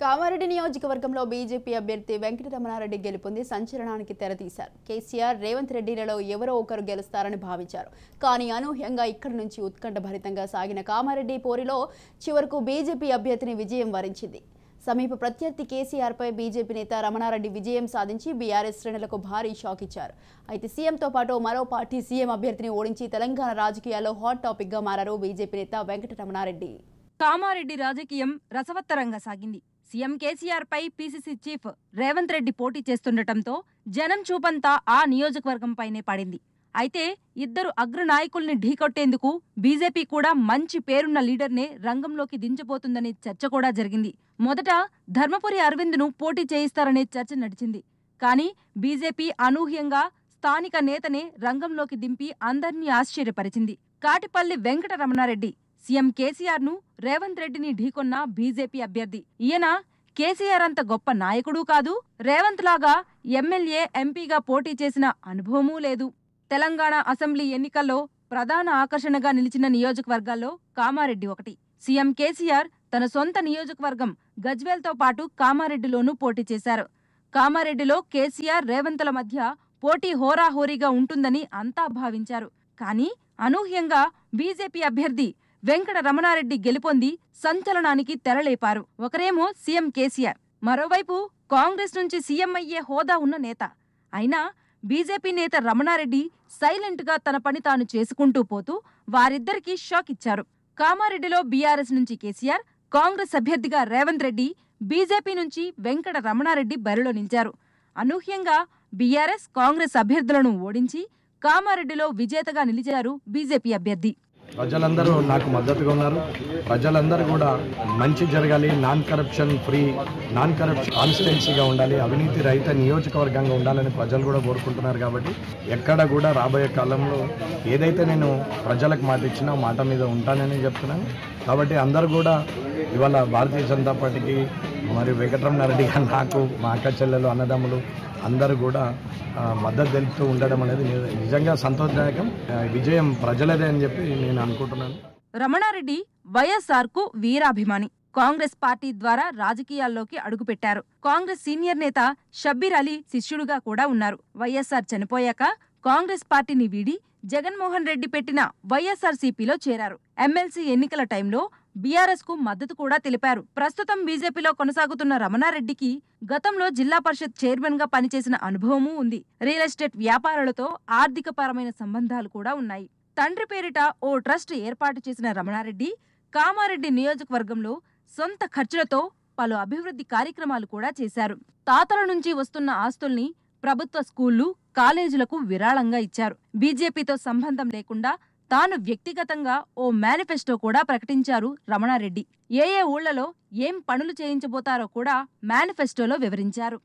కామారెడ్డి నియోజకవర్గంలో బీజేపీ అభ్యర్థి వెంకటరమణారెడ్డి గెలుపొంది సంచలనానికి తెరతీశారు. కేసీఆర్, రేవంత్ రెడ్డిలలో ఎవరో ఒకరు గెలుస్తారని భావించారు. కానీ అనూహ్యంగా ఇక్కడి నుంచి ఉత్కంఠభరితంగా సాగిన కామారెడ్డి పోరులో చివరకు బీజేపీ అభ్యర్థిని విజయం వరించింది. సమీప ప్రత్యర్థి కేసీఆర్పై బీజేపీ నేత రమణారెడ్డి విజయం సాధించి బీఆర్ఎస్ శ్రేణులకు భారీ షాక్ ఇచ్చారు. అయితే సీఎంతో పాటు మరో పార్టీ సీఎం అభ్యర్థిని ఓడించి తెలంగాణ రాజకీయాల్లో హాట్ టాపిక్గా మారారు బీజేపీ నేత వెంకటరమణారెడ్డి. కామారెడ్డి రాజకీయం రసవత్తరంగా సాగింది. సీఎం కేసీఆర్ పై పీసీసీ చీఫ్ రేవంత్ రెడ్డి పోటీ చేస్తుండటంతో జనం చూపంతా ఆ నియోజకవర్గంపైనే పడింది. అయితే ఇద్దరు అగ్రనాయకుల్ని ఢీకొట్టేందుకు బీజేపీ కూడా మంచి పేరున్న లీడర్నే రంగంలోకి దించబోతుందనే చర్చ కూడా జరిగింది. మొదట ధర్మపురి అరవింద్ను పోటీ చేయిస్తారనే చర్చ నడిచింది. కానీ బీజేపీ అనూహ్యంగా స్థానిక నేతనే రంగంలోకి దింపి అందర్నీ ఆశ్చర్యపరిచింది. కాటిపల్లి వెంకటరమణారెడ్డి సీఎం కేసీఆర్ను, రేవంత్ రెడ్డిని ఢీకొన్న బీజేపీ అభ్యర్థి. ఈయన కేసీఆర్ అంత గొప్ప నాయకుడూ కాదు, రేవంత్ లాగా ఎమ్మెల్యే, ఎంపీగా పోటీ చేసిన అనుభవమూ లేదు. తెలంగాణ అసెంబ్లీ ఎన్నికల్లో ప్రధాన ఆకర్షణగా నిలిచిన నియోజకవర్గాల్లో కామారెడ్డి ఒకటి. సీఎం కేసీఆర్ తన సొంత నియోజకవర్గం గజ్వేల్తో పాటు కామారెడ్డిలోనూ పోటీ చేశారు. కామారెడ్డిలో కేసీఆర్, రేవంత్ల మధ్య పోటీ హోరాహోరీగా ఉంటుందని అంతా భావించారు. కానీ అనూహ్యంగా బీజేపీ అభ్యర్థి వెంకటరమణారెడ్డి గెలుపొంది సంచలనానికి తెరలేపారు. ఒకరేమో సీఎం కేసీఆర్, మరోవైపు కాంగ్రెస్ నుంచి సీఎం అయ్యే హోదా ఉన్న నేత. అయినా బీజేపీ నేత రమణారెడ్డి సైలెంట్ గా తన పని తాను చేసుకుంటూ పోతూ వారిద్దరికీ షాక్ ఇచ్చారు. కామారెడ్డిలో బీఆర్ఎస్ నుంచి కేసీఆర్, కాంగ్రెస్ అభ్యర్థిగా రేవంత్ రెడ్డి, బీజేపీ నుంచి వెంకటరమణారెడ్డి బరిలో నిలిచారు. అనూహ్యంగా బీఆర్ఎస్, కాంగ్రెస్ అభ్యర్థులను ఓడించి కామారెడ్డిలో విజేతగా నిలిచారు బీజేపీ అభ్యర్థి. ప్రజలందరూ నాకు మద్దతుగా ఉన్నారు. ప్రజలందరూ కూడా మంచి జరగాలి, non corruption free, non corruption కాన్స్టిట్యున్సీగా ఉండాలి, అవినీతి రహిత నియోజకవర్గంగా ఉండాలని ప్రజలు కూడా కోరుకుంటున్నారు. కాబట్టి ఎక్కడ కూడా రాబోయే కాలంలో ఏదైతే నేను ప్రజలకు మాట ఇచ్చినా మాట మీద ఉంటానని చెప్తున్నాను. కాబట్టి అందరూ కూడా ఇవాళ భారతీయ జనతా పార్టీకి మరియు వెంకటరమణారెడ్డి గారు, నాకు, మా అక్క చెల్లెలు, అన్నదమ్ములు అందరూ కూడా మద్దతు తెలుపుతూ ఉండడం అనేది నిజంగా సంతోషదాయకం. విజయం ప్రజలదే అని చెప్పి నేను అనుకుంటున్నాను. రమణారెడ్డి వైఎస్ఆర్ కు వీరాభిమాని. కాంగ్రెస్ పార్టీ ద్వారా రాజకీయాల్లోకి అడుగుపెట్టారు. కాంగ్రెస్ సీనియర్ నేత షబ్బీర్ అలీ శిష్యుడుగా కూడా ఉన్నారు. వైఎస్ఆర్ చనిపోయాక కాంగ్రెస్ పార్టీని వీడి జగన్మోహన్ రెడ్డి పెట్టిన వైఎస్ఆర్సీపీలో చేరారు. ఎమ్మెల్సీ ఎన్నికల టైంలో బీఆర్ఎస్ కు మద్దతు కూడా తెలిపారు. ప్రస్తుతం బీజేపీలో కొనసాగుతున్న రమణారెడ్డికి గతంలో జిల్లా పరిషత్ చైర్మన్ గా పనిచేసిన అనుభవమూ ఉంది. రియల్ ఎస్టేట్ వ్యాపారాలతో ఆర్థికపరమైన సంబంధాలు కూడా ఉన్నాయి. తండ్రి పేరిట ఓ ట్రస్ట్ ఏర్పాటు చేసిన రమణారెడ్డి కామారెడ్డి నియోజకవర్గంలో సొంత ఖర్చులతో పలు అభివృద్ధి కార్యక్రమాలు కూడా చేశారు. తాతల నుంచి వస్తున్న ఆస్తుల్ని ప్రభుత్వ స్కూళ్లు, కాలేజీలకు విరాళంగా ఇచ్చారు. బీజేపీతో సంబంధం లేకుండా తాను వ్యక్తిగతంగా ఓ మేనిఫెస్టో కూడా ప్రకటించారు రమణారెడ్డి. ఏ ఊళ్లలో ఏం పనులు చేయించబోతారో కూడా మేనిఫెస్టోలో వివరించారు.